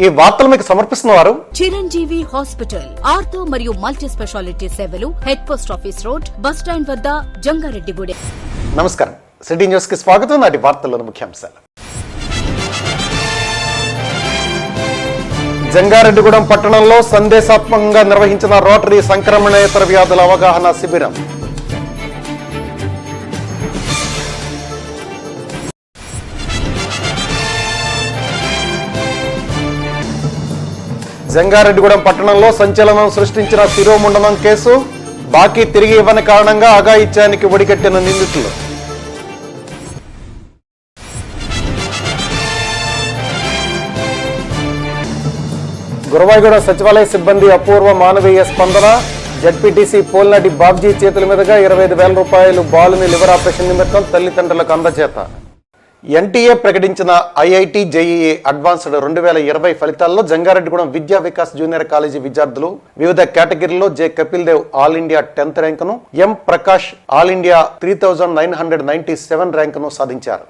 ఈ వార్తలు మీకు సమర్పిస్తున్నవారు చిరంజీవి హాస్పిటల్, ఆర్థో మరియు మల్టీ స్పెషాలిటీ సేవలు, head post office road, bus stand వద్ద, జంగారెడ్డిగూడెం. నమస్కారం, సిటీ న్యూస్ కి స్వాగతం. నాటి వార్తల్లోని ముఖ్యాంశాలు. జంగారెడ్డిగూడెం పట్టణంలో సందేశాత్మకంగా నిర్వహించిన రోటరీ సంక్రమణేతర వ్యాధుల అవగాహన శిబిరం. జంగారెడ్డిగూడెం పట్టణంలో సంచలనం సృష్టించిన శిరోముండనం కేసు. బాకీ తిరిగి ఇవ్వని కారణంగా అఘాయిత్యానికి ఒడిగట్టిన నిందితులు. గురవాయిగూడ సచివాలయ సిబ్బంది అపూర్వ మానవీయ స్పందన. జడ్పీటీసీ పోల్నాటి బాబ్జీ చేతుల మీదుగా 25,000 రూపాయలు బాలుని లివర్ ఆపరేషన్ నిమిత్తం తల్లిదండ్రులకు అందజేత. ఎన్టీఏ ప్రకటించిన ఐఐటి జేఈఈ అడ్వాన్స్డ్ 2020 ఫలితాల్లో జంగారెడ్డిగూడెం విద్యా వికాస్ జూనియర్ కాలేజీ విద్యార్థులు వివిధ కేటగిరీల్లో J Kapil Dev all India 10th ర్యాంకును, ఎం ప్రకాష్ ఆల్ ఇండియా 3997 ర్యాంకును సాధించారు.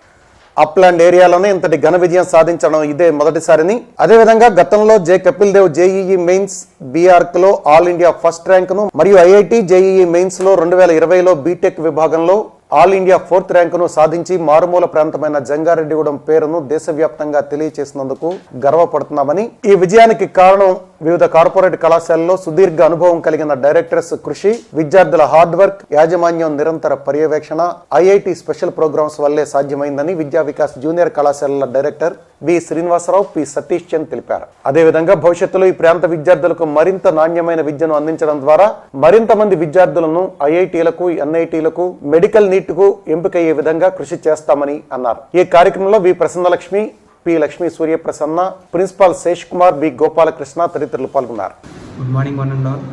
అప్లాండ్ ఏరియాలోనే ఇంతటి ఘన విజయం సాధించడం ఇదే మొదటిసారిని. అదేవిధంగా గతంలో J Kapil Dev JEE mains B Arch లో ఆల్ ఇండియా 1st ర్యాంకును మరియు ఐఐటి జేఈఈ మెయిన్స్ లో 2020లో బీటెక్ విభాగంలో ఆల్ ఇండియా 4th ర్యాంకును సాధించి మారుమూల ప్రాంతమైన జంగారెడ్డిగూడెం పేరును దేశవ్యాప్తంగా తెలియజేసినందుకు గర్వపడుతున్నామని, ఈ విజయానికి కారణం వివిధ కార్పొరేట్ కళాశాలలో సుదీర్ఘ అనుభవం కలిగిన డైరెక్టర్స్ కృషి, విద్యార్థుల హార్డ్ వర్క్, యాజమాన్యం నిరంతర పర్యవేక్షణ, ఐఐటి స్పెషల్ ప్రోగ్రామ్స్ వల్లే సాధ్యమైందని విద్యా వికాస్ జూనియర్ కళాశాలల డైరెక్టర్ వి శ్రీనివాసరావు, పి సతీష్ చంద్ తెలిపారు. అదేవిధంగా భవిష్యత్తులో ఈ ప్రాంత విద్యార్థులకు మరింత నాణ్యమైన విద్యను అందించడం ద్వారా మరింత మంది విద్యార్థులను ఐఐటీలకు, ఎన్ఐటీలకు, మెడికల్ నీట్కు ఎంపికయ్యే విధంగా కృషి చేస్తామని అన్నారు. ఈ కార్యక్రమంలో V Prasannalakshmi, P Lakshmi Suryaprasanna, principal Shesh Kumar, B Gopalakrishna తదితరులు పాల్గొన్నారు. Good morning one and all.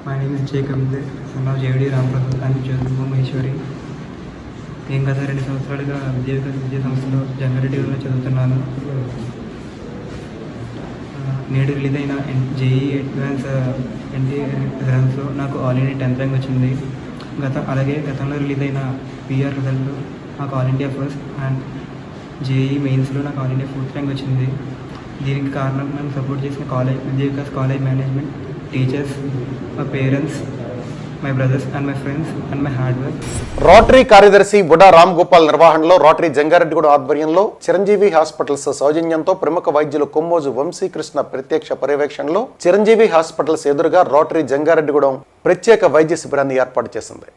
My name is J Kapil Dev, son of JD Ramaprasad and Jyotirma Maheshwari. నేను గత 2 సంవత్సరాలుగా విద్యా సంస్థలో జంగారెడ్డిగూడెంలో చదువుతున్నాను. నేడు రిలీజ్ అయిన జేఈ అడ్వాన్స్ ఎగ్జామ్స్లో నాకు ఆల్ ఇండియా 10th ర్యాంక్ వచ్చింది. అలాగే గతంలో రిలీజ్ అయిన పిఆర్ రిజల్ట్లో నాకు all India 1st and JEE మెయిన్స్లో నాకు ఆల్ ఇండియా 4th ర్యాంక్ వచ్చింది. దీనికి కారణం నన్ను సపోర్ట్ చేసిన కాలేజ్, విద్యా Vikas college management, teachers, my parents, my brothers and my friends and my hard work. Rotary కార్యదర్శి బుడా రామ్ గోపాల్ నిర్వహణలో రోటరీ జంగారెడ్డిగూడెం ఆధ్వర్యంలో చిరంజీవి హాస్పిటల్స్ సౌజన్యంతో ప్రముఖ వైద్యులు కొమ్మోజు వంశీకృష్ణ ప్రత్యక్ష పర్యవేక్షణలో చిరంజీవి హాస్పిటల్స్ ఎదురుగా రోటరీ జంగారెడ్డిగూడెం ప్రత్యేక వైద్య శిబిరాన్ని ఏర్పాటు చేసింది.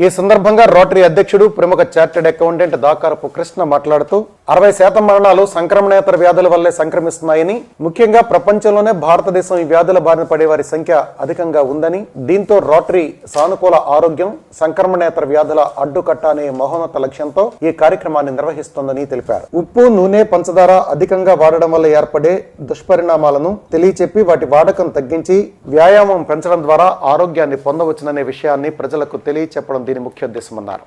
ఈ సందర్భంగా రోటరీ అధ్యక్షుడు, ప్రముఖ చార్టెడ్ అకౌంటెంట్ దాకారపు కృష్ణ మాట్లాడుతూ 60% మరణాలు సంక్రమణేతర వ్యాధుల వల్లే సంక్రమిస్తున్నాయని, ముఖ్యంగా ప్రపంచంలోనే భారతదేశం ఈ వ్యాధుల బారిన పడే వారి సంఖ్య అధికంగా ఉందని, దీంతో రోటరీ సానుకూల ఆరోగ్యం, సంక్రమణేతర వ్యాధుల అడ్డుకట్ట అనే మహోన్నత లక్ష్యంతో ఈ కార్యక్రమాన్ని నిర్వహిస్తోందని తెలిపారు. ఉప్పు, నూనె, పంచదార అధికంగా వాడడం వల్ల ఏర్పడే దుష్పరిణామాలను తెలియచెప్పి వాటి వాడకం తగ్గించి వ్యాయామం పెంచడం ద్వారా ఆరోగ్యాన్ని పొందవచ్చుననే విషయాన్ని ప్రజలకు తెలియచెప్పడం దీని ముఖ్య ఉద్దేశమన్నారు.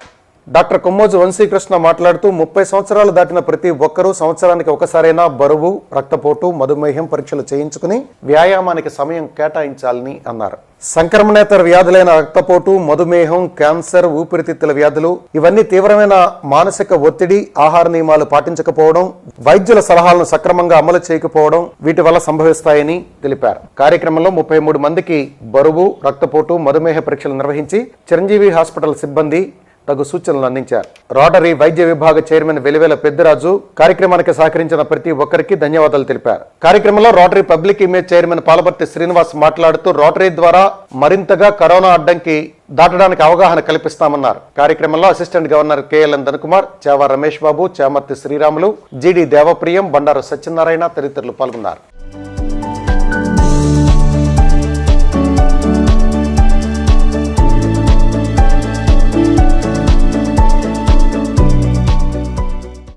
డాక్టర్ కొమ్మోజు వంశీకృష్ణ మాట్లాడుతూ 30 సంవత్సరాలు దాటిన ప్రతి ఒక్కరూ సంవత్సరానికి ఒకసారైనా బరువు, రక్తపోటు, మధుమేహం పరీక్షలు చేయించుకుని వ్యాయామానికి సమయం కేటాయించాలని అన్నారు. సంక్రమణేతర వ్యాధులైన రక్తపోటు, మధుమేహం, క్యాన్సర్, ఊపిరితిత్తుల వ్యాధులు ఇవన్నీ తీవ్రమైన మానసిక ఒత్తిడి, ఆహార నియమాలు పాటించకపోవడం, వైద్యుల సలహాలను సక్రమంగా అమలు చేయకపోవడం వీటి వల్ల సంభవిస్తాయని తెలిపారు. కార్యక్రమంలో 33 మందికి బరువు, రక్తపోటు, మధుమేహ పరీక్షలు నిర్వహించి చిరంజీవి హాస్పిటల్ సిబ్బంది తగు సూచనలు అందించారు. రోటరీ వైద్య విభాగ చైర్మన్ వెలివేల పెద్దిరాజు కార్యక్రమానికి సహకరించిన ప్రతి ఒక్కరికి ధన్యవాదాలు తెలిపారు. కార్యక్రమంలో rotary public image chairman Palaparthi Srinivas మాట్లాడుతూ రోటరీ ద్వారా మరింతగా కరోనా అడ్డంకి దాటడానికి అవగాహన కల్పిస్తామన్నారు. కార్యక్రమంలో assistant governor KLN Dhanakumar, Chhaava Ramesh Babu, Chamarthi Sriramulu, GD దేవప్రియం, Bandaru Satyanarayana తదితరులు పాల్గొన్నారు.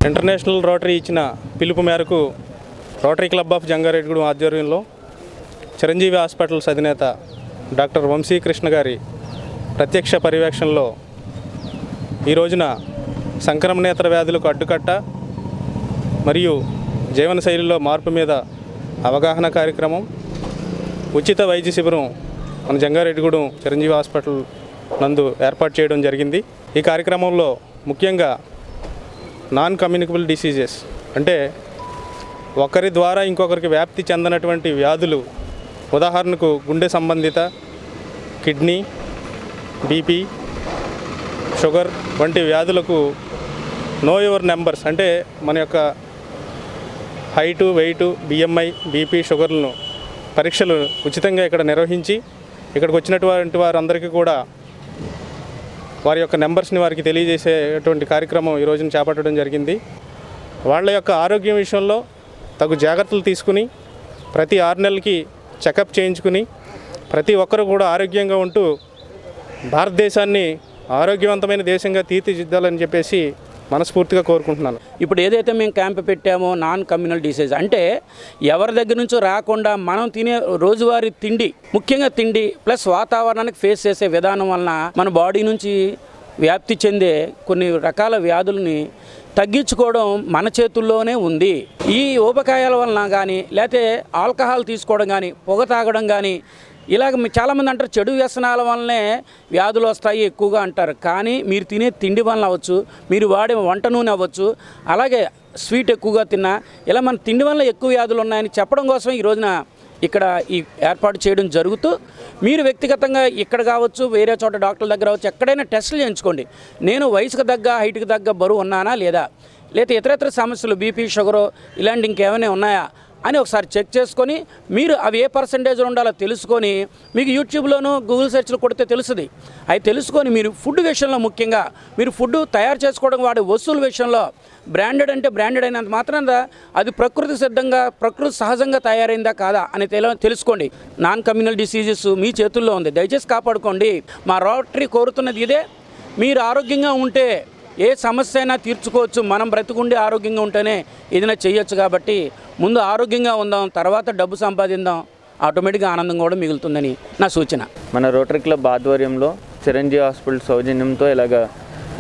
ఇంటర్నేషనల్ రోటరీ ఇచ్చిన పిలుపు మేరకు రోటరీ క్లబ్ ఆఫ్ జంగారెడ్డిగూడెం ఆధ్వర్యంలో చిరంజీవి హాస్పిటల్స్ అధినేత డాక్టర్ వంశీకృష్ణ గారి ప్రత్యక్ష పర్యవేక్షణలో ఈ రోజున సంక్రమణేతర వ్యాధులకు అడ్డుకట్ట మరియు జీవనశైలిలో మార్పు మీద అవగాహన కార్యక్రమం, ఉచిత వైద్య శిబిరం మన జంగారెడ్డిగూడెం చిరంజీవి హాస్పిటల్ నందు ఏర్పాటు చేయడం జరిగింది. ఈ కార్యక్రమంలో ముఖ్యంగా నాన్ కమ్యూనికబుల్ డిసీజెస్ అంటే ఒకరి ద్వారా ఇంకొకరికి వ్యాప్తి చెందనటువంటి వ్యాధులు, ఉదాహరణకు గుండె సంబంధిత, కిడ్నీ, బీపీ, షుగర్ వంటి వ్యాధులకు నో యువర్ నెంబర్స్ అంటే మన యొక్క హైటు, వెయిటు, బిఎంఐ, బీపీ, షుగర్లను పరీక్షలు ఉచితంగా ఇక్కడ నిర్వహించి ఇక్కడికి వచ్చినటువంటి వారందరికీ కూడా వారి యొక్క నెంబర్స్ని వారికి తెలియజేసేటువంటి కార్యక్రమం ఈ రోజున చేపట్టడం జరిగింది. వాళ్ళ యొక్క ఆరోగ్యం విషయంలో తగు జాగ్రత్తలు తీసుకుని ప్రతి 6 నెలలకి చెకప్ చేయించుకుని ప్రతి ఒక్కరూ కూడా ఆరోగ్యంగా ఉంటూ భారతదేశాన్ని ఆరోగ్యవంతమైన దేశంగా తీర్చిదిద్దాలని చెప్పేసి మనస్ఫూర్తిగా కోరుకుంటున్నాను. ఇప్పుడు ఏదైతే మేము క్యాంప్ పెట్టామో నాన్ కమ్యూనల్ డిసీజ్ అంటే ఎవరి దగ్గర నుంచో రాకుండా మనం తినే రోజువారీ తిండి, ముఖ్యంగా తిండి ప్లస్ వాతావరణానికి ఫేస్ చేసే విధానం వలన మన బాడీ నుంచి వ్యాప్తి చెందే కొన్ని రకాల వ్యాధుల్ని తగ్గించుకోవడం మన చేతుల్లోనే ఉంది. ఈ ఊబకాయాల వలన కానీ లేకపోతే ఆల్కహాల్ తీసుకోవడం కానీ, పొగ తాగడం కానీ, ఇలాగ చాలామంది అంటారు చెడు వ్యసనాల వల్లనే వ్యాధులు వస్తాయి ఎక్కువగా అంటారు. కానీ మీరు తినే తిండి వలన అవ్వచ్చు, మీరు వాడే వంట నూనె అవ్వచ్చు, అలాగే స్వీట్ ఎక్కువగా తిన్నా ఇలా మన తిండి వల్ల ఎక్కువ వ్యాధులు ఉన్నాయని చెప్పడం కోసం ఈ రోజున ఇక్కడ ఈ ఏర్పాటు చేయడం జరుగుతూ మీరు వ్యక్తిగతంగా ఇక్కడ కావచ్చు, వేరే చోట డాక్టర్ల దగ్గర అవచ్చు, ఎక్కడైనా టెస్టులు చేయించుకోండి. నేను వయసుకు తగ్గ, హైట్కి తగ్గ బరువు ఉన్నానా లేదా, లేదా ఇతర సమస్యలు బీపీ, షుగరు ఇలాంటి ఇంకేమైనా ఉన్నాయా అని ఒకసారి చెక్ చేసుకొని మీరు అవి ఏ పర్సంటేజ్లో ఉండాలో తెలుసుకొని మీకు యూట్యూబ్లోనూ గూగుల్ సెర్చ్లో కొడితే తెలుస్తుంది. అవి తెలుసుకొని మీరు ఫుడ్ విషయంలో ముఖ్యంగా మీరు ఫుడ్ తయారు చేసుకోవడం వాడే వస్తువుల విషయంలో బ్రాండెడ్ అంటే బ్రాండెడ్ అయినంత మాత్రాన అది ప్రకృతి సిద్ధంగా, ప్రకృతి సహజంగా తయారైందా కాదా అని తెలుసుకోండి. నాన్ కమ్యూనల్ డిసీజెస్ మీ చేతుల్లో ఉంది, దయచేసి కాపాడుకోండి. మా రోటరీ కోరుతున్నది ఇదే. మీరు ఆరోగ్యంగా ఉంటే ఏ సమస్య అయినా తీర్చుకోవచ్చు. మనం బ్రతికుండి ఆరోగ్యంగా ఉంటేనే ఏదైనా చేయొచ్చు. కాబట్టి ముందు ఆరోగ్యంగా ఉందాం, తర్వాత డబ్బు సంపాదిద్దాం, ఆటోమేటిక్గా ఆనందం కూడా మిగులుతుందని నా సూచన. మన రోటరీ క్లబ్ ఆధ్వర్యంలో చిరంజీవి హాస్పిటల్ సౌజన్యంతో ఇలాగ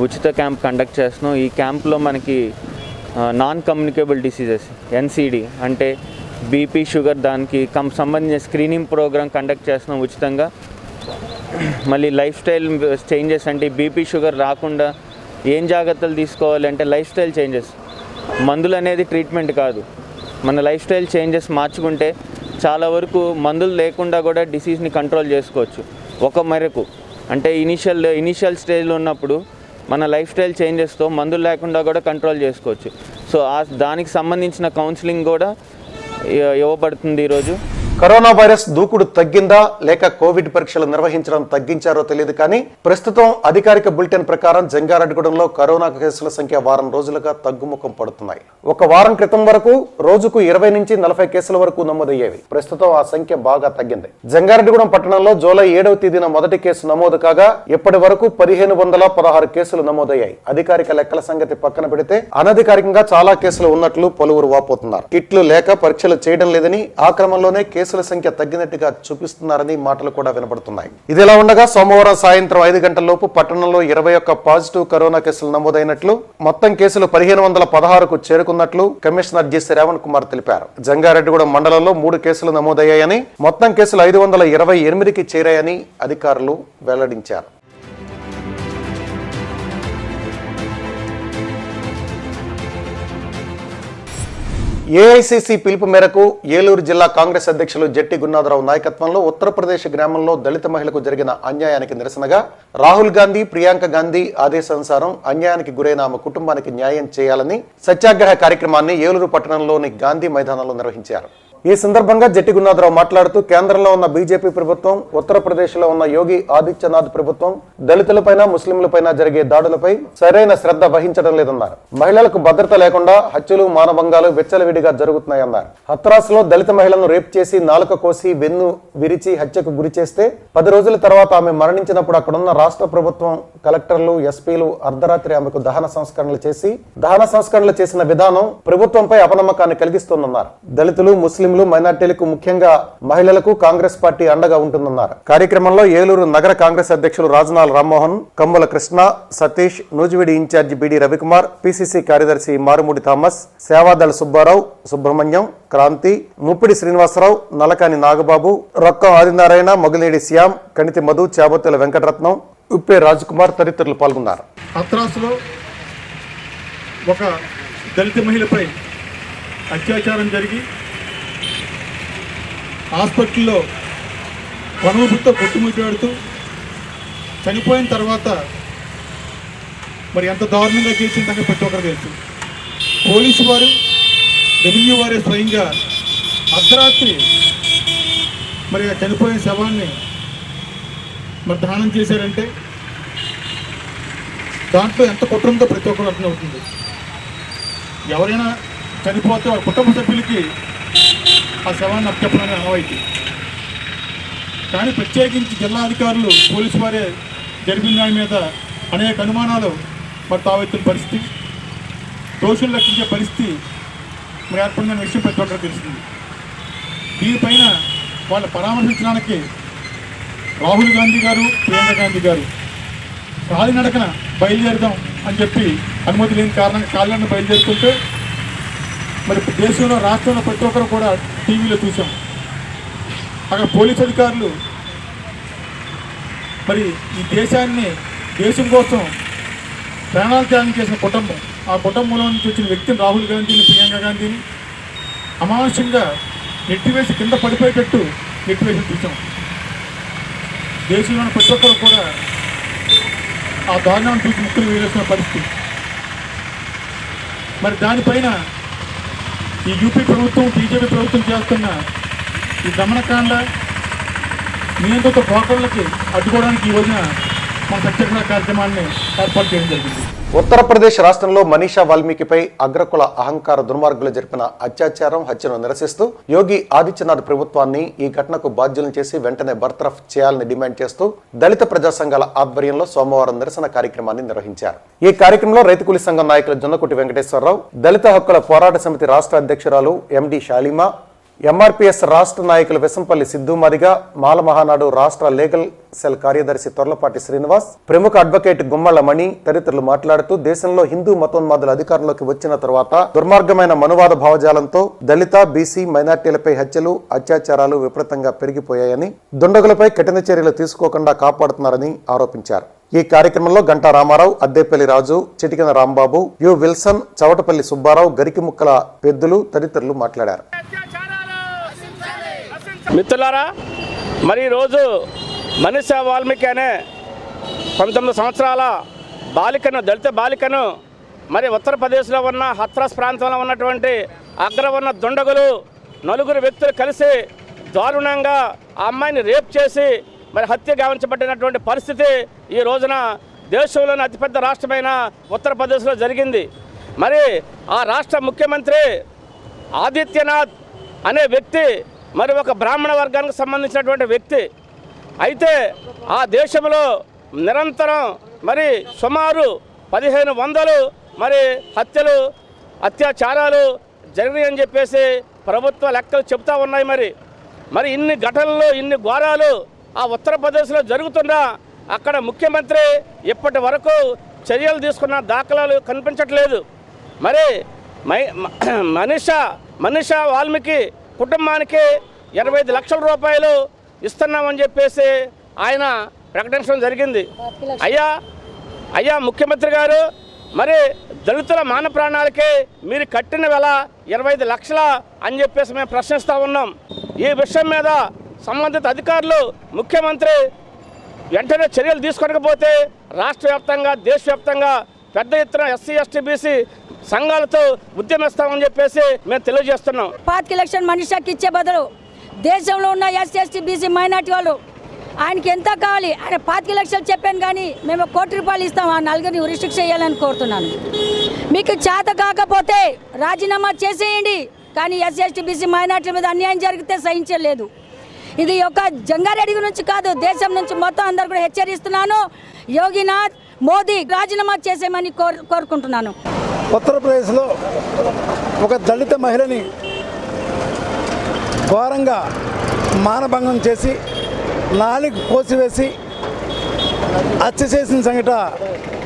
ఉచిత క్యాంప్ కండక్ట్ చేస్తున్నాం. ఈ క్యాంప్లో మనకి నాన్ కమ్యూనికేబుల్ డిసీజెస్ ఎన్సీడీ అంటే బీపీ, షుగర్ దానికి సంబంధించిన స్క్రీనింగ్ ప్రోగ్రామ్ కండక్ట్ చేస్తున్నాం ఉచితంగా. మళ్ళీ లైఫ్ స్టైల్ చేంజెస్ అంటే బీపీ, షుగర్ రాకుండా ఏం జాగ్రత్తలు తీసుకోవాలి అంటే లైఫ్ స్టైల్ చేంజెస్, మందులు అనేది ట్రీట్మెంట్ కాదు. మన లైఫ్ స్టైల్ చేంజెస్ మార్చుకుంటే చాలా వరకు మందులు లేకుండా కూడా డిసీజ్ని కంట్రోల్ చేసుకోవచ్చు. ఒక మేరకు అంటే ఇనీషియల్ స్టేజ్లో ఉన్నప్పుడు మన లైఫ్ స్టైల్ చేంజెస్తో మందులు లేకుండా కూడా కంట్రోల్ చేసుకోవచ్చు. సో దానికి సంబంధించిన కౌన్సిలింగ్ కూడా ఇవ్వబడుతుంది ఈరోజు. కరోనా వైరస్ దూకుడు తగ్గిందా లేక కోవిడ్ పరీక్షలు నిర్వహించడం తగ్గించారో తెలియదు కానీ ప్రస్తుతం అధికారిక బులెటిన్ ప్రకారం జంగారెడ్డిగూడెంలో కరోనా కేసుల సంఖ్య వారం రోజులుగా తగ్గుముఖం పడుతున్నాయి. ఒక వారం క్రితం వరకు రోజుకు 20 నుంచి 40 కేసుల వరకు నమోదయ్యేవి. ప్రస్తుతం ఆ సంఖ్య బాగా తగ్గింది. జంగారెడ్డిగూడెం పట్టణంలో జూలై 7వ తేదీన మొదటి కేసు నమోదు కాగా ఇప్పటి వరకు 1516 కేసులు నమోదయ్యాయి. అధికారిక లెక్కల సంగతి పక్కన పెడితే అనధికారికంగా చాలా కేసులు ఉన్నట్లు పలువురు వాపోతున్నారు. కిట్లు లేక పరీక్షలు చేయడం లేదని, ఆ క్రమంలోనే కేసుల సంఖ్య తగ్గినట్టుగా చూపిస్తున్నారని మాటలు కూడా వినపడుతున్నాయి. ఇదిలా ఉండగా సోమవారం సాయంత్రం 5 గంటలలోపు పట్టణంలో 21 పాజిటివ్ కరోనా కేసులు నమోదైనట్లు, మొత్తం కేసులు 1516కు చేరుకున్నట్లు కమిషనర్ జి శ్రావణ్ కుమార్ తెలిపారు. జంగారెడ్డిగూడెం మండలంలో 3 కేసులు నమోదయ్యాయని, మొత్తం కేసులు 528కి చేరాయని అధికారులు వెల్లడించారు. ఏఐసీసీ పిలుపు మేరకు ఏలూరు జిల్లా కాంగ్రెస్ అధ్యక్షులు జట్టి గున్నాథరావు నాయకత్వంలో ఉత్తరప్రదేశ్ గ్రామంలో దళిత మహిళకు జరిగిన అన్యాయానికి నిరసనగా రాహుల్ గాంధీ, ప్రియాంక గాంధీ ఆదేశానుసారం అన్యాయానికి గురైన ఆమె కుటుంబానికి న్యాయం చేయాలని సత్యాగ్రహ కార్యక్రమాన్ని ఏలూరు పట్టణంలోని గాంధీ మైదానంలో నిర్వహించారు. ఈ సందర్భంగా జట్టి గున్నాథరావు మాట్లాడుతూ కేంద్రంలో ఉన్న బీజేపీ ప్రభుత్వం, ఉత్తరప్రదేశ్ లో ఉన్న యోగి ఆదిత్యనాథ్ ప్రభుత్వం దళితులపైన, ముస్లింలపైన జరిగే దాడులపై సరైన శ్రద్ధ వహించడం లేదన్నారు. మహిళలకు భద్రత లేకుండా హత్యలు, మానభంగాలు విచ్చలవిడిగా జరుగుతున్నాయన్నారు. హత్రాస్లో దళిత మహిళను రేప్ చేసి నాలుక కోసి వెన్ను విరిచి హత్యకు గురి చేస్తే 10 రోజుల తర్వాత ఆమె మరణించినప్పుడు అక్కడున్న రాష్ట్ర ప్రభుత్వం, కలెక్టర్లు, ఎస్పీలు అర్ధరాత్రి ఆమెకు దహన సంస్కరణలు చేసిన విధానం ప్రభుత్వంపై అపనమ్మకాన్ని కలిగిస్తోందన్నారు. దళితులు, ముస్లింలు, మైనార్టీలకు, ముఖ్యంగా మహిళలకు కాంగ్రెస్ పార్టీ అండగా ఉంటుందన్నారు. కార్యక్రమంలో ఏలూరు నగర కాంగ్రెస్ అధ్యక్షులు రాజనాల్ రామ్మోహన్, కమ్ముల కృష్ణ, సతీష్, నూజివీడి ఇన్ఛార్జి బిడి రవికుమార్, పిసిసి కార్యదర్శి మారుమూడి థామస్, సేవాదళ సుబ్బారావు, సుబ్రహ్మణ్యం, క్రాంతి, ముప్పిడి శ్రీనివాసరావు, నలకాని నాగబాబు, రొక్కం ఆదినారాయణ, మొగిలేడి శ్యామ్, కణితి మధు, చాబొత్తుల వెంకటరత్నం, ఉప్పే రాజ్కుమార్ తదితరులు పాల్గొన్నారు. హత్రాస్లో ఒక దళిత మహిళపై అత్యాచారం జరిగి హాస్పిటల్లో కొనవుపుతో కొట్టుముట్టాడుతూ చనిపోయిన తర్వాత మరి ఎంత దారుణంగా చేసిందని ప్రతి ఒక్కరు తెలుసు. పోలీసు వారు, రెవెన్యూ వారే స్వయంగా అర్ధరాత్రి మరి ఆ చనిపోయిన శవాన్ని మరి దహనం చేశారంటే దాంట్లో ఎంత కుట్రంతో ప్రతి ఒక్కరు అర్థమవుతుంది. ఎవరైనా చనిపోతే వాళ్ళ కుటుంబ సభ్యులకి ఆ శవాన్ని అప్పచెప్పడానికి అనవాయితీ. కానీ ప్రత్యేకించి జిల్లా అధికారులు, పోలీసు వారే జరిపిన దాని మీద అనేక అనుమానాలు మరి తావెత్తున పరిస్థితి, దోషులు రక్షించే పరిస్థితి మరి ఏర్పడిన విషయం ప్రతి ఒక్కరు తెలుస్తుంది. దీనిపైన వాళ్ళు పరామర్శించడానికి రాహుల్ గాంధీ గారు, ప్రియాంక గాంధీ గారు కాలినడకన బయలుదేరదాం అని చెప్పి అనుమతి లేని కారణంగా కాలినడకన బయలుదేరుతుంటే మరి దేశంలో, రాష్ట్రంలో ప్రతి ఒక్కరు కూడా టీవీలో చూసాం. అక్కడ పోలీసు అధికారులు మరి ఈ దేశం కోసం ప్రాణాలు త్యాగం చేసిన కుటుంబం, ఆ కుటుంబంలో నుంచి వచ్చిన వ్యక్తిని రాహుల్ గాంధీని, ప్రియాంక గాంధీని అమానుషంగా నెట్టివేసి కింద పడిపోయేటట్టు నెట్టివేసి చూసాం. దేశంలోని ప్రతి ఒక్కరు కూడా ఆ దారుణాన్ని చూసి ముక్కులు వేయాల్సిన పరిస్థితి. మరి దానిపైన ఈ యూపీ ప్రభుత్వం, బీజేపీ ప్రభుత్వం చేస్తున్న ఈ దమనకాండ, నియంత్రిత పోకళ్ళకి అడ్డుకోవడానికి ఈ రోజున మన సత్యాగ్రహ కార్యక్రమాన్ని ఏర్పాటు చేయడం జరిగింది. ఉత్తరప్రదేశ్ రాష్ట్రంలో మనీషా వాల్మీకిపై అగ్రకుల అహంకార దుర్మార్గులు జరిపిన అత్యాచారం, హత్యను నిరసిస్తూ యోగి ఆదిత్యనాథ్ ప్రభుత్వాన్ని ఈ ఘటనకు బాధ్యులను చేసి వెంటనే బర్తరఫ్ చేయాలని డిమాండ్ చేస్తూ దళిత ప్రజా సంఘాల ఆధ్వర్యంలో సోమవారం నిరసన కార్యక్రమాన్ని నిర్వహించారు. ఈ కార్యక్రమంలో రైతు కూలీ సంఘం నాయకులు జొన్నకుటి వెంకటేశ్వరరావు, దళిత హక్కుల పోరాట సమితి రాష్ట్ర అధ్యక్షురాలు ఎండి షాలిమా, ఎంఆర్పీఎస్ రాష్ట్ర నాయకులు వెసంపల్లి సిద్ధు మాదిగ, మాల మహానాడు రాష్ట్ర లీగల్ సెల్ కార్యదర్శి తొర్లపాటి శ్రీనివాస్, ప్రముఖ అడ్వకేట్ గుమ్మళ్ల మణి తదితరులు మాట్లాడుతూ దేశంలో హిందూ మతోన్మాదులు అధికారంలోకి వచ్చిన తర్వాత దుర్మార్గమైన మనువాద భావజాలంతో దళిత, బీసీ, మైనార్టీలపై హత్యలు, అత్యాచారాలు విపరీతంగా పెరిగిపోయాయని, దుండగులపై కఠిన చర్యలు తీసుకోకుండా కాపాడుతున్నారని ఆరోపించారు. ఈ కార్యక్రమంలో గంటా రామారావు, అద్దేపల్లి రాజు, చిటికెన రాంబాబు, యు విల్సన్, చవటపల్లి సుబ్బారావు, గరికిముక్కల పెద్దులు తదితరులు మాట్లాడారు. మిత్రులారా, మరి ఈరోజు మనీషా వాల్మీకి అనే 19 సంవత్సరాల బాలికను, దళిత బాలికను మరి ఉత్తరప్రదేశ్లో ఉన్న హత్రాస్ ప్రాంతంలో ఉన్నటువంటి అగ్రవర్ణ దుండగులు నలుగురు వ్యక్తులు కలిసి దారుణంగా ఆ అమ్మాయిని రేప్ చేసి మరి హత్య గావించబడినటువంటి పరిస్థితి ఈ రోజున దేశంలోని అతిపెద్ద రాష్ట్రమైన ఉత్తరప్రదేశ్లో జరిగింది. మరి ఆ రాష్ట్ర ముఖ్యమంత్రి ఆదిత్యనాథ్ అనే వ్యక్తి మరి ఒక బ్రాహ్మణ వర్గానికి సంబంధించినటువంటి వ్యక్తి అయితే ఆ దేశంలో నిరంతరం మరి సుమారు 1500 మరి హత్యలు, అత్యాచారాలు జరిగాయని చెప్పేసి ప్రభుత్వ లెక్కలు చెబుతూ ఉన్నాయి. మరి ఇన్ని ఘటనలు, ఇన్ని ఘోరాలు ఆ ఉత్తరప్రదేశ్లో జరుగుతున్నా అక్కడ ముఖ్యమంత్రి ఇప్పటి వరకు చర్యలు తీసుకున్న దాఖలాలు కనిపించట్లేదు. మరి మనీషా వాల్మీకి కుటుంబానికి 85 లక్షల రూపాయలు ఇస్తున్నామని చెప్పేసి ఆయన ప్రకటించడం జరిగింది. అయ్యా ముఖ్యమంత్రి గారు, మరి దళితుల మాన ప్రాణాలకి మీరు కట్టిన వెల 25 లక్షల అని చెప్పేసి మేము ప్రశ్నిస్తూ ఉన్నాం. ఈ విషయం మీద సంబంధిత అధికారులు, ముఖ్యమంత్రి వెంటనే చర్యలు తీసుకోకపోతే రాష్ట్ర వ్యాప్తంగా, దేశవ్యాప్తంగా పెద్ద ఎత్తున ఎస్సీ, ఎస్టీ, బీసీ సంఘాలతో ఉద్యమిస్తామని చెప్పేసి మేము తెలియజేస్తున్నాం. 5 లక్షల మనీషాకి ఇచ్చే బదులు దేశంలో ఉన్న ఎస్సీ, ఎస్టీ, బీసీ మైనార్టీ వాళ్ళు ఆయనకి ఎంత కావాలి, ఆయన 5 లక్షలు చెప్పాను కానీ మేము 1 కోటి రూపాయలు ఇస్తాం, ఆ నలుగురిని రిస్ట్రిక్ట్ చేయాలని కోరుతున్నాను. మీకు చేత కాకపోతే రాజీనామా చేసేయండి, కానీ ఎస్సీ, ఎస్టీ, బీసీ మైనార్టీల మీద అన్యాయం జరిగితే సహించలేదు. ఇది ఒక జంగారెడ్డి నుంచి కాదు, దేశం నుంచి మొత్తం అందరు కూడా హెచ్చరిస్తున్నాను. యోగినాథ్, మోదీ రాజీనామా చేసేయమని కోరుకుంటున్నాను. ఉత్తరప్రదేశ్లో ఒక దళిత మహిళని ఘోరంగా మానభంగం చేసి నాలుగు కోసివేసి హత్య చేసిన సంఘటన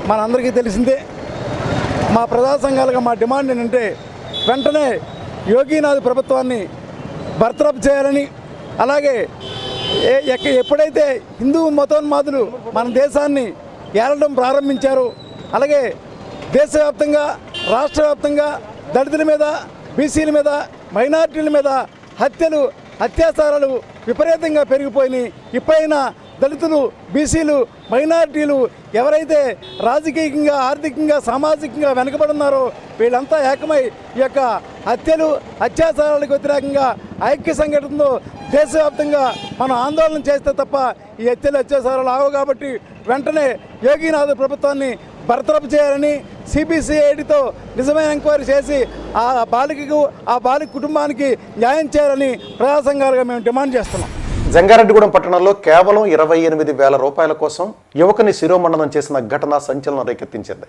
మనందరికీ తెలిసిందే. మా ప్రజా సంఘాలుగా మా డిమాండ్ ఏంటంటే వెంటనే యోగినాథ్ ప్రభుత్వాన్ని బర్తరఫ్ చేయాలని, అలాగే ఎప్పుడైతే హిందూ మతోన్మాదులు మన దేశాన్ని ఏలడం ప్రారంభించారో, అలాగే దేశవ్యాప్తంగా, రాష్ట్ర వ్యాప్తంగా దళితుల మీద బీసీల మీద మైనారిటీల మీద హత్యలు అత్యాచారాలు విపరీతంగా పెరిగిపోయినాయి. ఇప్పుడైనా దళితులు, బీసీలు, మైనారిటీలు ఎవరైతే రాజకీయంగా, ఆర్థికంగా, సామాజికంగా వెనుకబడున్నారో వీళ్ళంతా ఏకమై ఈ యొక్క హత్యలు అత్యాచారాలకు వ్యతిరేకంగా ఐక్య సంఘటనతో దేశవ్యాప్తంగా మనం ఆందోళన చేస్తే తప్ప ఈ హత్యలు అత్యాచారాలు ఆగవు. కాబట్టి వెంటనే యోగినాథ్ ప్రభుత్వాన్ని బర్తరఫ్ చేయాలని, సిబిసిఐడితో నిజమైన ఎంక్వైరీ చేసి ఆ బాలికకు, ఆ బాలిక కుటుంబానికి న్యాయం చేయాలని ప్రజా సంఘాలుగా మేము డిమాండ్ చేస్తున్నాం. జంగారెడ్డిగూడెం పట్టణంలో కేవలం 28,000 రూపాయల కోసం యువకుని శిరోమండనం చేసిన ఘటన సంచలనం రేకెత్తించింది.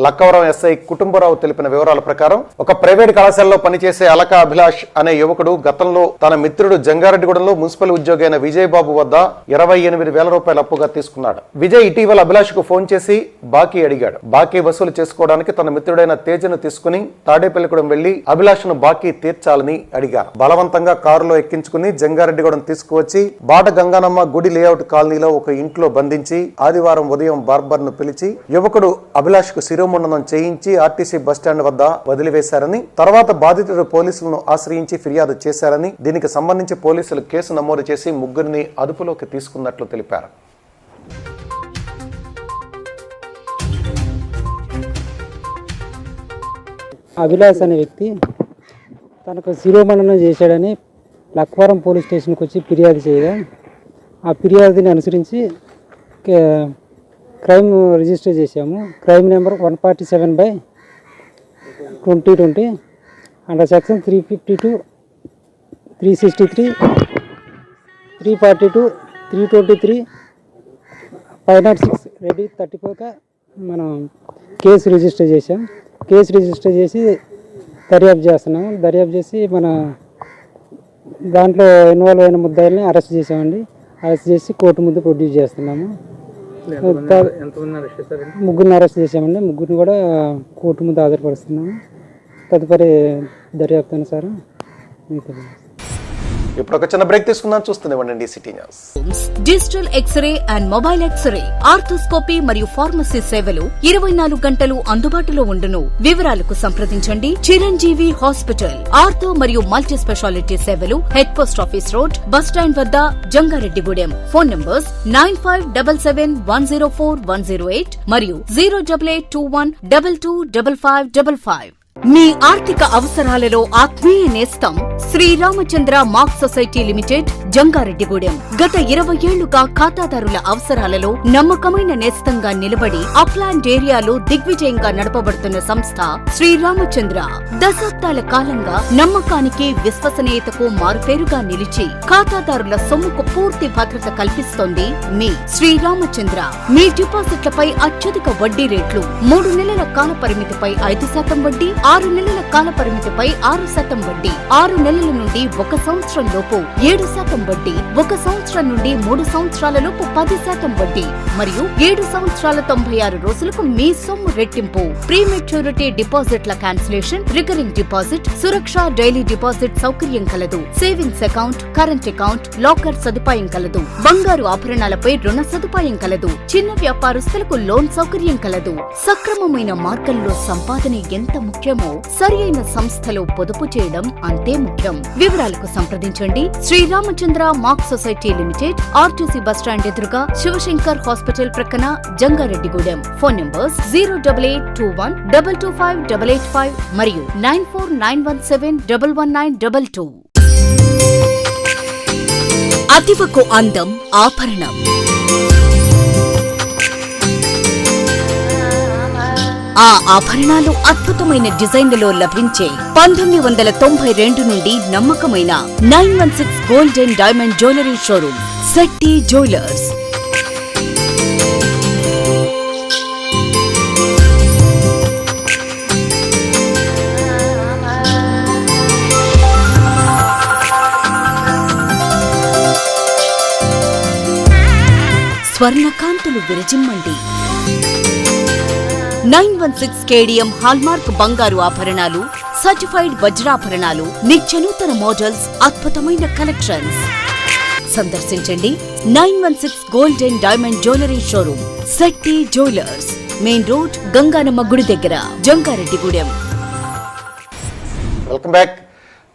లక్కవరం ఎస్ఐ కుటుంబరావు తెలిపిన వివరాల ప్రకారం ఒక ప్రైవేట్ కళాశాలలో పనిచేసే అలక అభిలాష్ అనే యువకుడు గతంలో తన మిత్రుడు జంగారెడ్డిగూడెంలో మున్సిపల్ ఉద్యోగి అయిన విజయ్ బాబు వద్ద 28,000 రూపాయలు అప్పుగా తీసుకున్నాడు. విజయ్ ఇటీవల అభిలాష్ కు ఫోన్ చేసి బాకీ అడిగాడు. బాకీ వసూలు చేసుకోవడానికి తన మిత్రుడైన తేజను తీసుకుని తాడేపల్లిగూడెం వెళ్లి అభిలాష్ను బాకీ తీర్చాలని అడిగారు. బలవంతంగా కారులో ఎక్కించుకుని జంగారెడ్డిగూడెం తీసుకువచ్చి బాట గంగానమ్మ గుడి లేఅవుట్ కాలనీలో ఒక ఇంట్లో బంధించి ఆదివారం ఉదయం బార్బర్ ను పిలిచి యువకుడు అభిలాష్ కు శిరోముండనం చేయించి ఆర్టీసీ బస్టాండ్ వద్ద వదిలివేశారని, తర్వాత బాధితుడు పోలీసులను ఆశ్రయించి ఫిర్యాదు చేశారని, దీనికి సంబంధించి పోలీసులు కేసు నమోదు చేసి ముగ్గురిని అదుపులోకి తీసుకున్నట్లు తెలిపారు. అభిలాష్ అనే వ్యక్తి తనకు శిరోమండనం చేశాడని లక్వరం పోలీస్ స్టేషన్కి వచ్చి ఫిర్యాదు చేయగా ఆ ఫిర్యాదుని అనుసరించి క్రైమ్ రిజిస్టర్ చేశాము. క్రైమ్ నెంబర్ 147/2020 అండర్ సెక్షన్ 352, 363, 342, 323, 506 రెడీ 34గా మనం కేసు రిజిస్టర్ చేశాం. కేసు రిజిస్టర్ చేసి దర్యాప్తు చేస్తున్నాము. దర్యాప్తు చేసి మన దాంట్లో ఇన్వాల్వ్ అయిన ముద్దాయిల్ని అరెస్ట్ చేసామండి. అరెస్ట్ చేసి కోర్టు ముందు ప్రొడ్యూస్ చేస్తున్నాము. ముగ్గురిని అరెస్ట్ చేసామండి. ముగ్గురిని కూడా కోర్టు ముందు హాజరుపరుస్తున్నాము. తదుపరి దర్యాప్తు అనుసారం మీకు ఇప్పుడు ఒక చిన్న బ్రేక్ తీసుకుందాం. చూస్తూనే ఉండండి city news. Digital x-ray and mobile x-ray, arthroscopy మరియు ఫార్మసీ సేవలు 24 గంటలు అందుబాటులో ఉండును. వివరాలకు సంప్రదించండి చిరంజీవి హాస్పిటల్. ఆర్థో మరియు మల్టీ స్పెషాలిటీ సేవలు head post office road, bus stand వద్ద, జంగారెడ్డిగూడెం. ఫోన్ నంబర్స్ 9577104108 మరియు 08821225555. మీ ఆర్థిక అవసరాలలో ఆత్మీయ నేస్తం Sriramachandra mark society limited, Jangareddygudem. గత 20 ఏళ్లుగా ఖాతాదారుల అవసరాలలో నమ్మకమైన నేస్తంగా నిలబడి అప్లాండ్ ఏరియాలో దిగ్విజయంగా నడపబడుతున్న సంస్థ శ్రీరామచంద్ర. దశాబ్దాల కాలంగా నమ్మకానికి, విశ్వసనీయతకు మారుపేరుగా నిలిచి ఖాతాదారుల సొమ్ముకు పూర్తి భద్రత కల్పిస్తోంది మీ శ్రీరామచంద్ర. మీ డిపాజిట్లపై అత్యధిక వడ్డీ రేట్లు, 3 నెలల కాల పరిమితిపై 5% వడ్డీ, 6 నెలల కాల పరిమితిపై 6% వడ్డీ, 6 నెలల నుండి 1 సంవత్సరం లోపు 7% వడ్డీ, 1 సంవత్సరం నుండి 3 సంవత్సరాల లోపు 10% వడ్డీ మరియు 7 సంవత్సరాల 96 రోజులకు మీ సొమ్ము రెట్టింపు. ప్రీ మెచ్యూరిటీ డిపాజిట్ల క్యాన్సిలేషన్, రికరింగ్ డిపాజిట్, సురక్ష డైలీ డిపాజిట్ సౌకర్యం కలదు. Savings account, current account, locker సదుపాయం కలదు. బంగారు ఆభరణాలపై రుణ సదుపాయం కలదు. చిన్న వ్యాపారస్తులకు లోన్ సౌకర్యం కలదు. సక్రమమైన మార్గంలో సంపాదన ఎంత ముఖ్యమో సరియైన సంస్థలో పొదుపు చేయడం అంతే ముఖ్యం. వివరాలకు సంప్రదించండి Sriramachandra mark society limited, RTC bus stand ఎదురుగా, శివశంకర్ హాస్పిటల్ ప్రక్కన, జంగారెడ్డిగూడెం. ఫోన్ నంబర్స్ 08821225885 మరియు 9491711922. అతివకు అందం ఆభరణం. ఆ ఆభరణాలు అద్భుతమైన డిజైన్లలో లభించే 1992 నుండి నమ్మకమైన 916 gold and diamond jewellery showroom Shetty jewellers. స్వర్ణకాంతులు విరజిమ్మండి. 916 కేడిఎం హాల్మార్క్ బంగారు ఆభరణాలు, సర్టిఫైడ్ వజ్రాభరణాలు, నిత్యనూతన మోడల్స్, అద్భుతమైన కలెక్షన్స్. సందర్శించండి 916 gold and diamond jewellery showroom Shetty jewellers, main road, Ganganamma గుడి దగ్గర, Jangareddygudem. Welcome back.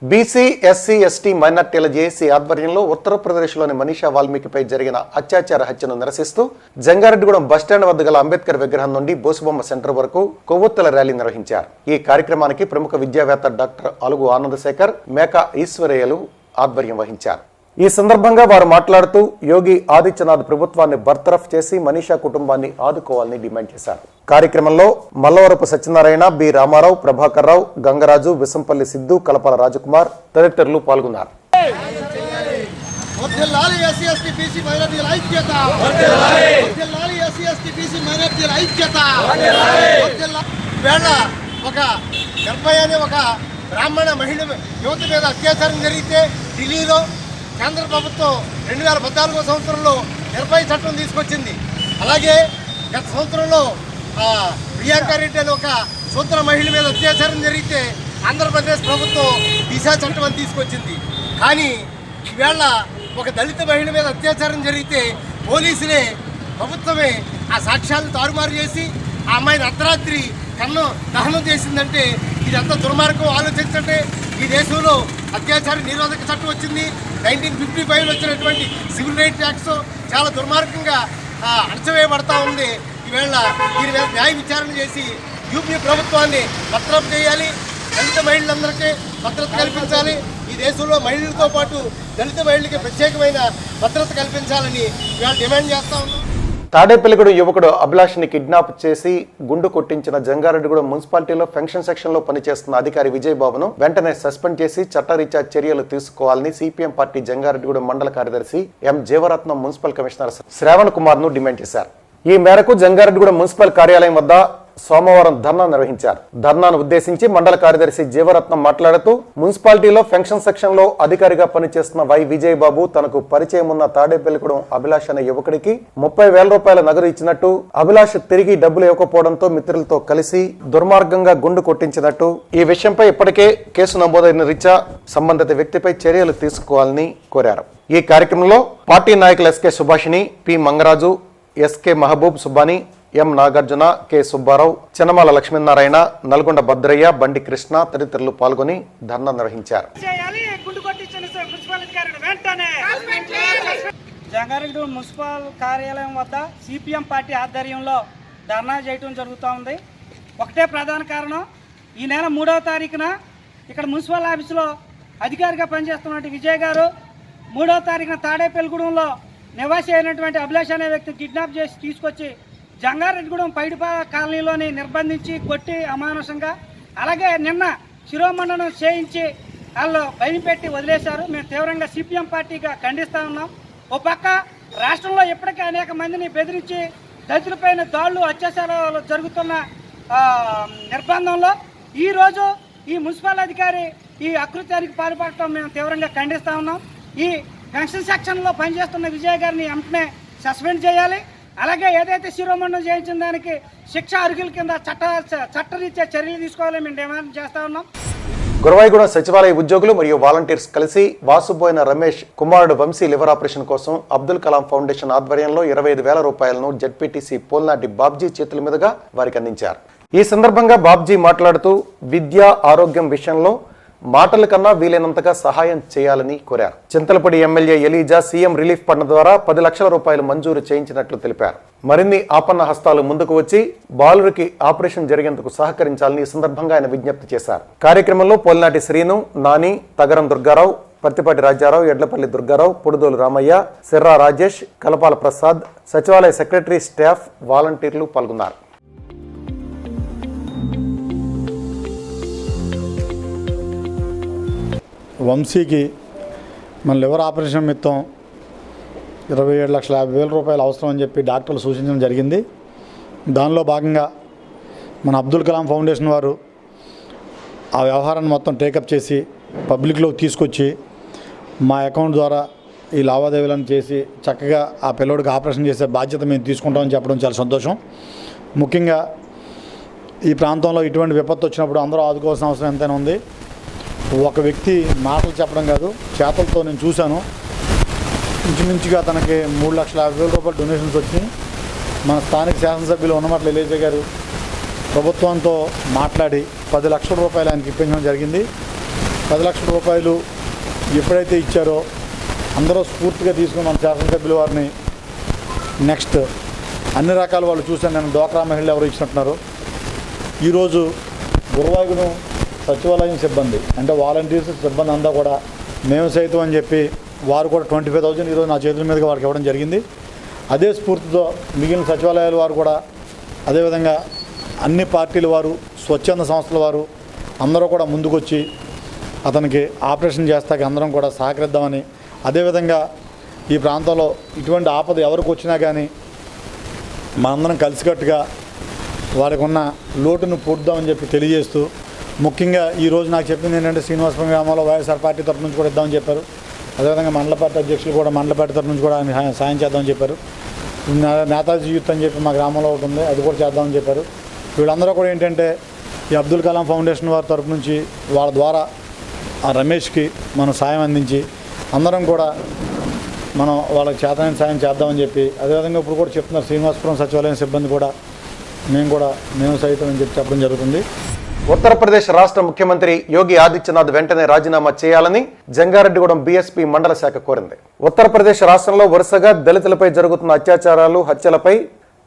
BC, SC, ST మైనార్టీల జేఏసీ ఆధ్వర్యంలో ఉత్తరప్రదేశ్లోని మనీషా వాల్మీకిపై జరిగిన అత్యాచార హత్యను నిరసిస్తూ జంగారెడ్డిగూడెం బస్టాండ్ వద్ద గల అంబేద్కర్ విగ్రహం నుండి బోసుబొమ్మ సెంటర్ వరకు కొవ్వొత్తుల ర్యాలీ నిర్వహించారు. ఈ కార్యక్రమానికి ప్రముఖ విద్యావేత్త డాక్టర్ అలుగు ఆనందశేఖర్, మేకా ఈశ్వరయ్యలు ఆధ్వర్యం వహించారు. ఈ సందర్భంగా వారు మాట్లాడుతూ యోగి ఆదిత్యనాథ్ ప్రభుత్వాన్ని బర్తరఫ్ చేసి మనీషా కుటుంబాన్ని ఆదుకోవాలని డిమాండ్ చేశారు. కార్యక్రమంలో మల్లవరపు సత్యనారాయణ, బి రామారావు, ప్రభాకర్ రావు, గంగరాజు, విసంపల్లి సిద్ధు, కలపాల రాజకుమార్ తదితరులు పాల్గొన్నారు. బ్రాహ్మణ మహిళ యువత మీద అత్యాచారం జరిగితే ఢిల్లీలో కేంద్ర ప్రభుత్వం 2014 సంవత్సరంలో నిర్భయ చట్టం తీసుకొచ్చింది. అలాగే గత సంవత్సరంలో ప్రియాంక రెడ్డి అనే ఒక సూత్ర మహిళ మీద అత్యాచారం జరిగితే ఆంధ్రప్రదేశ్ ప్రభుత్వం దిశా చట్టం అని తీసుకొచ్చింది. కానీ ఈవేళ ఒక దళిత మహిళ మీద అత్యాచారం జరిగితే పోలీసులే, ప్రభుత్వమే ఆ సాక్ష్యాలను తారుమారు చేసి ఆ అమ్మాయిని అర్ధరాత్రి దహనం చేసిందంటే ఇదంతా దుర్మార్గం. ఆలోచించండి, ఈ దేశంలో అత్యాచార నిరోధక చట్టం వచ్చింది. 1955 వచ్చినటువంటి సివిల్ రైట్స్ యాక్ట్స్ చాలా దుర్మార్గంగా అణచివేయబడతా ఉంది. ఈవేళ దీని మీద న్యాయ విచారణ చేసి యూపీ ప్రభుత్వాన్ని భద్రత చేయాలి, దళిత మహిళలందరికీ భద్రత కల్పించాలి. ఈ దేశంలో మహిళలతో పాటు దళిత మహిళలకి ప్రత్యేకమైన భద్రత కల్పించాలని ఇవాళ డిమాండ్ చేస్తా ఉన్నాం. తాడేపల్లిగూడెం యువకుడు అభిలాష్ని కిడ్నాప్ చేసి గుండు కొట్టించిన జంగారెడ్డిగూడెం మున్సిపాలిటీలో ఫెన్షన్ సెక్షన్ లో పనిచేస్తున్న అధికారి విజయబాబును వెంటనే సస్పెండ్ చేసి చట్టరీత్యా చర్యలు తీసుకోవాలని సిపిఎం పార్టీ జంగారెడ్డిగూడెం మండల కార్యదర్శి ఎం జీవరత్నం మున్సిపల్ కమిషనర్ శ్రావణ్ కుమార్ ను డిమాండ్ చేశారు. ఈ మేరకు జంగారెడ్డిగూడెం మున్సిపల్ కార్యాలయం వద్ద సోమవారం ధర్నా నిర్వహించారు. ధర్నాను ఉద్దేశించి మండల కార్యదర్శి జీవరత్నం మాట్లాడుతూ మున్సిపాలిటీలో ఫెన్షన్ సెక్షన్ లో అధికారిగా పనిచేస్తున్న వై విజయబాబు తనకు పరిచయం ఉన్న తాడేపల్లిగూడెం అభిలాష్ అనే యువకుడికి 30,000 రూపాయల నగదు ఇచ్చినట్టు, అభిలాష్ తిరిగి డబ్బులు ఇవ్వకపోవడంతో మిత్రులతో కలిసి దుర్మార్గంగా గుండు కొట్టించినట్టు, ఈ విషయంపై ఇప్పటికే కేసు నమోదైన రీత్యా సంబంధిత వ్యక్తిపై చర్యలు తీసుకోవాలని కోరారు. ఈ కార్యక్రమంలో పార్టీ నాయకులు SK Subhashini, P Mangaraju, SK Mahaboob Subhani, M Nagarjuna, K Subbarao, Chinnamala Lakshminarayana, Nalgonda Bhadraiah, Bandi Krishna తదితరులు పాల్గొని ధర్నా నిర్వహించారు. జంగారెడ్డిగూడెం మున్సిపల్ కార్యాలయం వద్ద సిపిఎం పార్టీ ఆధ్వర్యంలో ధర్నా చేయడం జరుగుతూ ఉంది. ఒకటే ప్రధాన కారణం, ఈ నెల 3వ తారీఖున ఇక్కడ మున్సిపల్ ఆఫీసులో అధికారిగా పనిచేస్తున్నటువంటి విజయ్ గారు 3వ తారీఖున తాడేపల్లిగూడెంలో నివాసి అయినటువంటి అభిలాష్ అనే వ్యక్తిని కిడ్నాప్ చేసి తీసుకొచ్చి జంగారెడ్డిగూడెం పైడిపా కాలనీలోని నిర్బంధించి కొట్టి అమానుషంగా, అలాగే నిన్న శిరోమండనం చేయించి వాళ్ళు భయం పెట్టి వదిలేశారు. మేము తీవ్రంగా సిపిఎం పార్టీగా ఖండిస్తూ ఉన్నాం. ఓ పక్క రాష్ట్రంలో ఇప్పటికే అనేక మందిని బెదిరించి దళితులపైన దాడులు, అత్యాచారాలు జరుగుతున్న నిర్బంధంలో ఈరోజు ఈ మున్సిపల్ అధికారి ఈ అకృత్యానికి పాల్పడటం మేము తీవ్రంగా ఖండిస్తూ ఉన్నాం. ఈ పెన్షన్ సెక్షన్లో పనిచేస్తున్న విజయ్ గారిని వెంటనే సస్పెండ్ చేయాలి. అలాగే ఏదైతే శిరోమండనం చేయించిన దానికి శిక్ష అర్హుల కింద చట్టరీత్యా చర్యలు తీసుకోవాలని మేము డిమాండ్ చేస్తా ఉన్నాం. గురవాయిగూడెం సచివాలయ ఉద్యోగులు మరియు వాలంటీర్స్ కలిసి వాసుబోయిన రమేష్ కుమారుడు వంశీ లివర్ ఆపరేషన్ కోసం అబ్దుల్ కలాం ఫౌండేషన్ ఆధ్వర్యంలో 25,000 రూపాయలను జెడ్పీటీసీ పోల్నాటి బాబ్జీ చేతుల మీదుగా వారికి అందించారు. ఈ సందర్భంగా బాబ్జీ మాట్లాడుతూ విద్య, ఆరోగ్యం విషయంలో మాటల కన్నా వీలైనంతగా సహాయం చేయాలని కోరారు. Chintalapudi MLA ELISA CM relief fund ద్వారా 10 లక్షల రూపాయలు మంజూరు చేయించినట్లు తెలిపారు. మరిన్ని ఆపన్న హస్తాలు ముందుకు వచ్చి బాలుడికి ఆపరేషన్ జరిగేందుకు సహకరించాలని ఈ సందర్భంగా ఆయన విజ్ఞప్తి చేశారు. కార్యక్రమంలో పోల్నాటి శ్రీను, నాని, తగరం దుర్గారావు, పత్తిపాటి రాజారావు, ఎడ్లపల్లి దుర్గారావు, పొడుదోలు రామయ్య, సిర్రా రాజేష్, కలపాల ప్రసాద్, సచివాలయ సెక్రటరీ, స్టాఫ్, వాలంటీర్లు పాల్గొన్నారు. వంశీకి మన లివర్ ఆపరేషన్ నిమిత్తం 27,50,000 రూపాయలు అవసరం అని చెప్పి డాక్టర్లు సూచించడం జరిగింది. దానిలో భాగంగా మన అబ్దుల్ కలాం ఫౌండేషన్ వారు ఆ వ్యవహారాన్ని మొత్తం టేకప్ చేసి పబ్లిక్లోకి తీసుకొచ్చి మా అకౌంట్ ద్వారా ఈ లావాదేవీలను చేసి చక్కగా ఆ పిల్లోడికి ఆపరేషన్ చేసే బాధ్యత మేము తీసుకుంటామని చెప్పడం చాలా సంతోషం. ముఖ్యంగా ఈ ప్రాంతంలో ఇటువంటి విపత్తు వచ్చినప్పుడు అందరూ ఆదుకోవాల్సిన అవసరం ఎంతైనా ఉంది. ఒక వ్యక్తి మాటలు చెప్పడం కాదు, చేతలతో నేను చూశాను. ఇంచుమించుగా తనకి 3,50,000 రూపాయలు డొనేషన్స్ వచ్చినాయి. మన స్థానిక శాసనసభ్యులు ఉన్నమాటలు ఎలీజా గారు ప్రభుత్వంతో మాట్లాడి 10 లక్షల రూపాయలు ఆయనకి ఇప్పించడం జరిగింది. 10 లక్షల రూపాయలు ఎప్పుడైతే ఇచ్చారో అందరూ స్ఫూర్తిగా తీసుకుని మన శాసనసభ్యుల వారిని నెక్స్ట్ అన్ని రకాల వాళ్ళు చూశాను. నేను డ్వాక్రా మహిళలు ఎవరు ఇచ్చినట్టున్నారు. ఈరోజు గురువాయుగును సచివాలయం సిబ్బంది అంటే వాలంటీర్స్ సిబ్బంది అంతా కూడా మేము సైతం అని చెప్పి వారు కూడా 25,000 ఈరోజు నా చేతుల మీదుగా వారికి ఇవ్వడం జరిగింది. అదే స్ఫూర్తితో మిగిలిన సచివాలయాల వారు కూడా అదేవిధంగా అన్ని పార్టీల వారు స్వచ్ఛంద సంస్థల వారు అందరూ కూడా ముందుకొచ్చి అతనికి ఆపరేషన్ చేస్తాక అందరం కూడా సహకరిద్దామని, అదేవిధంగా ఈ ప్రాంతంలో ఇటువంటి ఆపద ఎవరికి వచ్చినా కానీ మనందరం కలిసికట్టుగా వారికి ఉన్న లోటును పూడ్దామని చెప్పి తెలియజేస్తూ, ముఖ్యంగా ఈరోజు నాకు చెప్పింది ఏంటంటే శ్రీనివాసపురం గ్రామంలో వైఎస్ఆర్ పార్టీ తరఫు నుంచి కూడా ఇద్దామని చెప్పారు. అదేవిధంగా మండల పార్టీ అధ్యక్షులు కూడా మండల పార్టీ తరఫు నుంచి కూడా ఆయన సాయం చేద్దామని చెప్పారు. నేతాజీ యూత్ అని చెప్పి మా గ్రామంలో ఒకటి ఉంది, అది కూడా చేద్దామని చెప్పారు. వీళ్ళందరూ కూడా ఏంటంటే ఈ అబ్దుల్ కలాం ఫౌండేషన్ వారి తరఫు నుంచి వాళ్ళ ద్వారా ఆ రమేష్కి మనం సాయం అందించి అందరం కూడా మనం వాళ్ళకి చేతనైన సాయం చేద్దామని చెప్పి, అదేవిధంగా ఇప్పుడు కూడా చెప్తున్నారు శ్రీనివాసపురం సచివాలయం సిబ్బంది కూడా మేము సైతం అని చెప్పి చెప్పడం జరుగుతుంది. ఉత్తరప్రదేశ్ రాష్ట్ర ముఖ్యమంత్రి యోగి ఆదిత్యనాథ్ వెంటనే రాజీనామా చేయాలని జంగారెడ్డిగూడెం బీఎస్పీ మండల శాఖ కోరింది. ఉత్తరప్రదేశ్ రాష్ట్రంలో వరుసగా దళితులపై జరుగుతున్న అత్యాచారాలు, హత్యలపై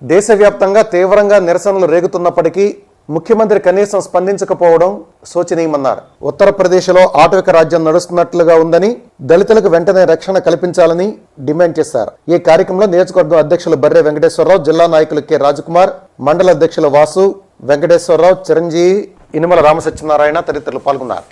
దేశవ్యాప్తంగా తీవ్రంగా నిరసనలు రేగుతున్నప్పటికీ ముఖ్యమంత్రి కనీసం స్పందించకపోవడం శోచనీయమన్నారు. ఉత్తరప్రదేశ్లో ఆటవిక రాజ్యం నడుస్తున్నట్లుగా ఉందని, దళితులకు వెంటనే రక్షణ కల్పించాలని డిమాండ్ చేశారు. ఈ కార్యక్రమంలో నియోజకవర్గం అధ్యక్షులు బర్రె వెంకటేశ్వరరావు, జిల్లా నాయకులు కె రాజకుమార్, మండల అధ్యక్షులు వాసు, వెంకటేశ్వరరావు, చిరంజీవి, ఇనుమల రామసత్యనారాయణ తదితరులు పాల్గొన్నారు.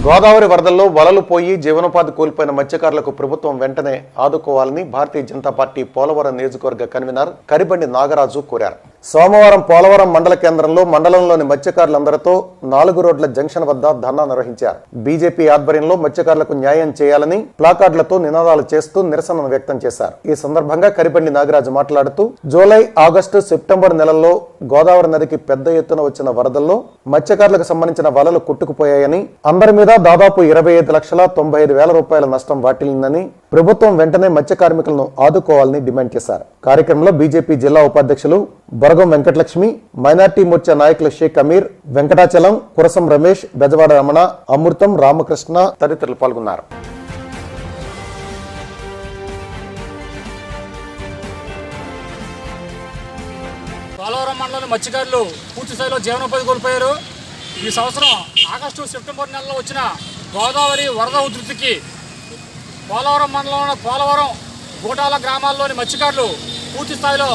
గోదావరి వరదల్లో వలలు పోయి జీవనోపాధి కోల్పోయిన మత్స్యకారులకు ప్రభుత్వం వెంటనే ఆదుకోవాలని భారతీయ జనతా పార్టీ పోలవరం నియోజకవర్గ కన్వీనర్ కరిబండి నాగరాజు కోరారు. సోమవారం పోలవరం మండల కేంద్రంలో మండలంలోని మత్స్యకారులందరితో 4 రోడ్ల జంక్షన్ వద్ద ధర్నా నిర్వహించారు. బీజేపీ ఆధ్వర్యంలో మత్స్యకారులకు న్యాయం చేయాలని ప్లాకార్డులతో నినాదాలు చేస్తూ నిరసనను వ్యక్తం చేశారు. ఈ సందర్భంగా కరిబండి నాగరాజు మాట్లాడుతూ, జూలై, ఆగస్టు, సెప్టెంబర్ నెలల్లో గోదావరి నదికి పెద్ద ఎత్తున వచ్చిన వరదల్లో మత్స్యకారులకు సంబంధించిన వలలు కొట్టుకుపోయాయని, అందరి మీద దాదాపు 25,95,000 రూపాయల నష్టం వాటిల్లిందని, ప్రభుత్వం వెంటనే మత్స్య కార్మికులను ఆదుకోవాలని డిమాండ్ చేశారు. కార్యక్రమంలో బీజేపీ జిల్లా ఉపాధ్యక్షులు బొరగం వెంకటలక్ష్మి, మైనార్టీ మోర్చా నాయకులు షేక్ అమీర్, వెంకటాచలం, కురసం రమేష్, బెజవాడ రమణ, అమృతం, రామకృష్ణ తదితరులు పాల్గొన్నారు. పోలవరం మండలంలో మత్స్యకారులు పూర్తి స్థాయిలో జీవనోపాధి కోల్పోయారు. ఈ సంవత్సరం ఆగస్టు, సెప్టెంబర్ నెలలో వచ్చిన గోదావరి వరద ఉధృతికి పోలవరం మండలంలో పోలవరం, గూటాల గ్రామాల్లోని మత్స్యకారులు పూర్తి స్థాయిలో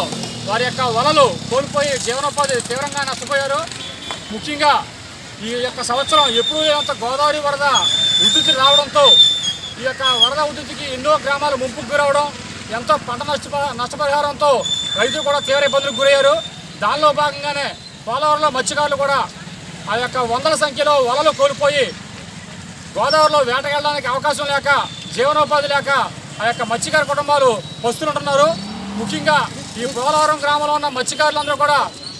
వారి యొక్క వలలు కోల్పోయి జీవనోపాధి తీవ్రంగా నష్టపోయారు. ముఖ్యంగా ఈ యొక్క సంవత్సరం ఎప్పుడూ అంత గోదావరి వరద ఉధృతి రావడంతో ఈ యొక్క వరద ఉధృతికి ఎన్నో గ్రామాలు ముంపుకు గురవడం, ఎంతో పంట నష్టపరిహారంతో రైతులు కూడా తీవ్ర ఇబ్బందులకు గురయ్యారు. దానిలో భాగంగానే పోలవరంలో మత్స్యకారులు కూడా ఆ యొక్క వందల సంఖ్యలో వలలు కోల్పోయి గోదావరిలో వేటకెళ్ళడానికి అవకాశం లేక, జీవనోపాధి లేక ఆ యొక్క మత్స్యకార కుటుంబాలు పస్తులుంటున్నారు. ముఖ్యంగా ఈ పోలవరం గ్రామంలో ఉన్న మత్స్యకారులందరూ కూడా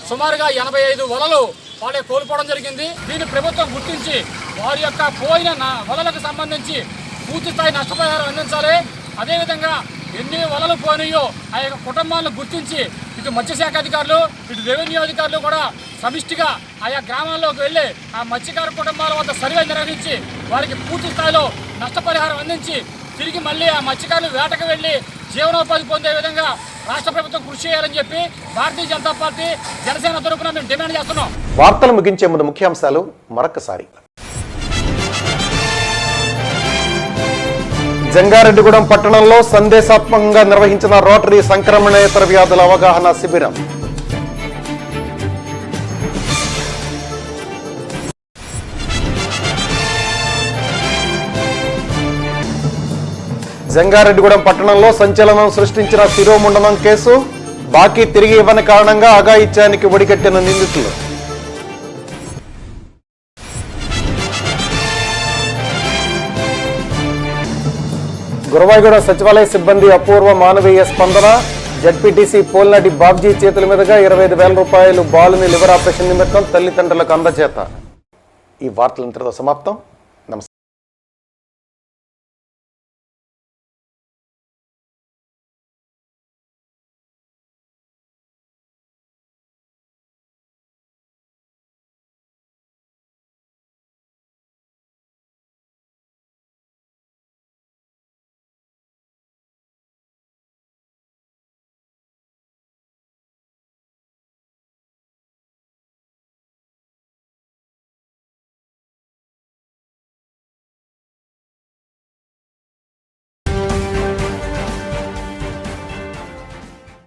సుమారుగా 85 వలలు వాళ్ళే కోల్పోవడం జరిగింది. దీన్ని ప్రభుత్వం గుర్తించి వారి యొక్క పోయిన వలలకు సంబంధించి పూర్తి స్థాయి నష్టపరిహారం అందించాలి. అదేవిధంగా ఎన్ని వలలు పోయినాయో ఆ యొక్క కుటుంబాలను గుర్తించి ఇటు మత్స్యశాఖ అధికారులు, ఇటు రెవెన్యూ అధికారులు కూడా సమిష్టిగా ఆయా గ్రామాల్లోకి వెళ్ళి ఆ మత్స్యకార కుటుంబాల వద్ద సర్వే నిర్వహించి వారికి పూర్తి స్థాయిలో నష్టపరిహారం అందించి తిరిగి మళ్ళీ ఆ మత్స్యకారులు వేటకు వెళ్ళి జీవనోపాధి పొందే విధంగా రాష్ట్ర ప్రభుత్వం కృషి చేయాలని చెప్పి భారతీయ జనతా పార్టీ, జనసేన తరఫున మేము డిమాండ్ చేస్తున్నాం. వార్తలు ముగించే ముందు ముఖ్యాంశాలు మరొకసారి. జంగారెడ్డిగూడెం పట్టణంలో సందేశాత్మకంగా నిర్వహించిన రోటరీ సంక్రమణేతర వ్యాధుల అవగాహన శిబిరం. జంగారెడ్డిగూడెం పట్టణంలో సంచలనం సృష్టించిన శిరోముండనం కేసు, బాకీ తిరిగి ఇవ్వని కారణంగా అఘాయిత్యానికి ఒడిగట్టిన నిందితులు. గురవాయిగూడ సచివాలయ సిబ్బంది అపూర్వ మానవీయ స్పందన, జడ్పీటీసీ పోల్నాటి బాబ్జీ చేతుల మీదుగా 25,000 రూపాయలు బాలుని లివర్ ఆపరేషన్ నిమిత్తం తల్లిదండ్రులకు అందజేత. ఈ వార్తలు ఇంతటితో సమాప్తం.